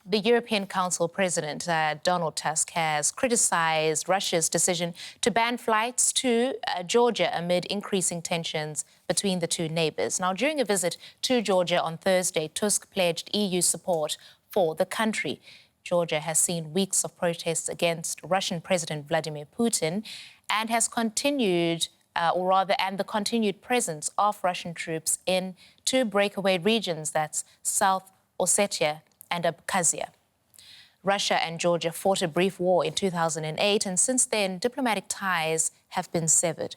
The European Council President Donald Tusk has criticized Russia's decision to ban flights to Georgia amid increasing tensions between the two neighbours. Now, during a visit to Georgia on Thursday, Tusk pledged EU support for the country. Georgia has seen weeks of protests against Russian President Vladimir Putin and has continued, and the continued presence of Russian troops in two breakaway regions, that's South Ossetia and Abkhazia. Russia and Georgia fought a brief war in 2008, and since then, diplomatic ties have been severed.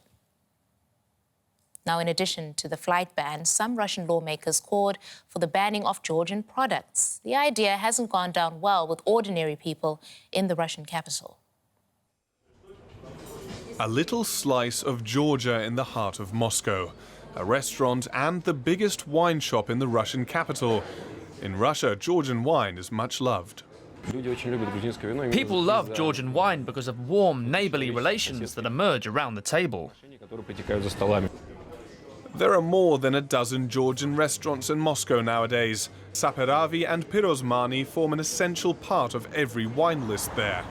Now, in addition to the flight ban, some Russian lawmakers called for the banning of Georgian products. The idea hasn't gone down well with ordinary people in the Russian capital. A little slice of Georgia in the heart of Moscow, a restaurant and the biggest wine shop in the Russian capital. In Russia, Georgian wine is much loved. People love Georgian wine because of warm, neighbourly relations that emerge around the table. There are more than a dozen Georgian restaurants in Moscow nowadays. Saperavi and Pirozmani form an essential part of every wine list there.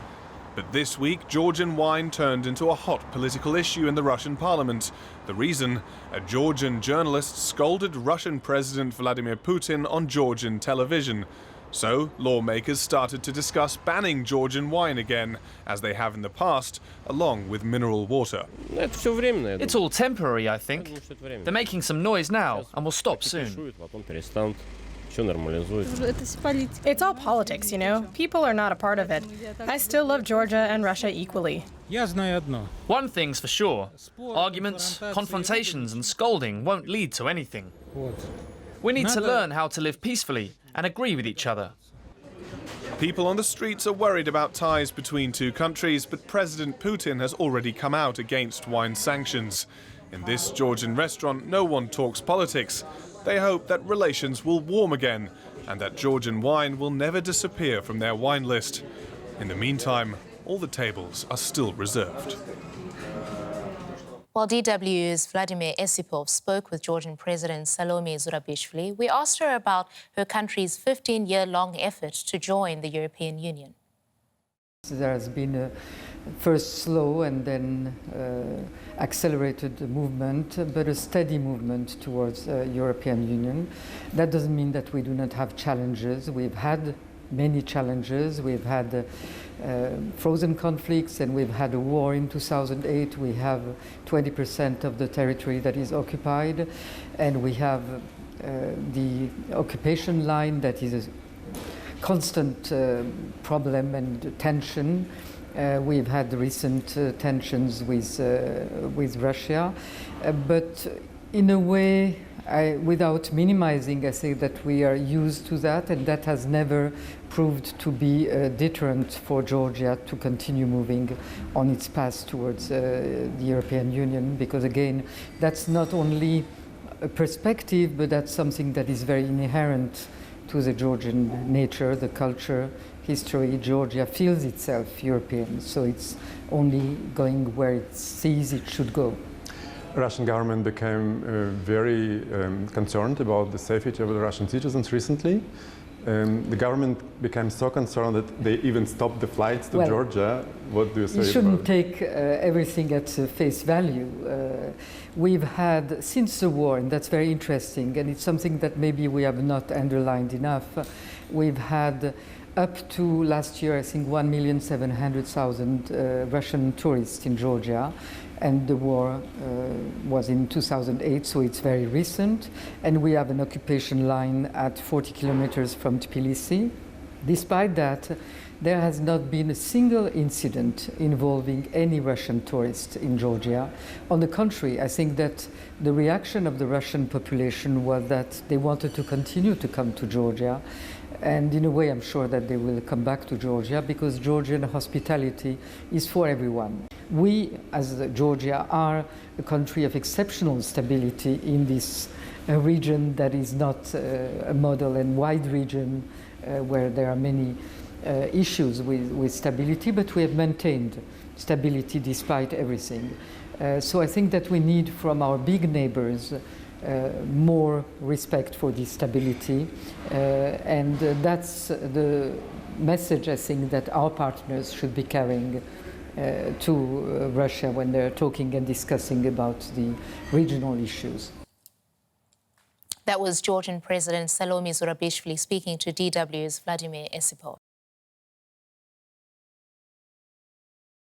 But this week, Georgian wine turned into a hot political issue in the Russian parliament. The reason? A Georgian journalist scolded Russian President Vladimir Putin on Georgian television. So, lawmakers started to discuss banning Georgian wine again, as they have in the past, along with mineral water. It's all temporary, I think. They're making some noise now, and will stop soon. It's all politics, you know. People are not a part of it. I still love Georgia and Russia equally. One thing's for sure. Arguments, confrontations and scolding won't lead to anything. We need to learn how to live peacefully and agree with each other. People on the streets are worried about ties between two countries, but President Putin has already come out against wine sanctions. In this Georgian restaurant, no one talks politics. They hope that relations will warm again and that Georgian wine will never disappear from their wine list. In the meantime, all the tables are still reserved. While DW's Vladimir Esipov spoke with Georgian President Salome Zurabishvili, we asked her about her country's 15-year-long effort to join the European Union. There has been a first slow and then accelerated movement, but a steady movement towards European Union. That doesn't mean that we do not have challenges. We've had many challenges. We've had frozen conflicts, and we've had a war in 2008. We have 20% of the territory that is occupied, and we have the occupation line that is a constant problem and tension. We've had recent tensions with Russia, but in a way, without minimizing, I say that we are used to that, and that has never proved to be a deterrent for Georgia to continue moving on its path towards the European Union, because again, that's not only a perspective, but that's something that is very inherent to the Georgian nature, the culture, history. Georgia feels itself European, so it's only going where it sees it should go. The Russian government became very concerned about the safety of the Russian citizens recently. The government became so concerned that they even stopped the flights to Georgia. What do you say about it? You shouldn't take everything at face value. We've had, since the war, and that's very interesting, and it's something that maybe we have not underlined enough, we've had up to last year, I think 1,700,000 Russian tourists in Georgia, and the war was in 2008, so it's very recent. And we have an occupation line at 40 kilometers from Tbilisi. Despite that, there has not been a single incident involving any Russian tourist in Georgia. On the contrary, I think that the reaction of the Russian population was that they wanted to continue to come to Georgia. And in a way, I'm sure that they will come back to Georgia, because Georgian hospitality is for everyone. We, as Georgia, are a country of exceptional stability in this region that is not a model and wide region where there are many issues with stability, but we have maintained stability despite everything. So I think that we need from our big neighbors more respect for the stability. And that's the message, I think, that our partners should be carrying to Russia when they're talking and discussing about the regional issues. That was Georgian President Salome Zurabishvili speaking to DW's Vladimir Esipov.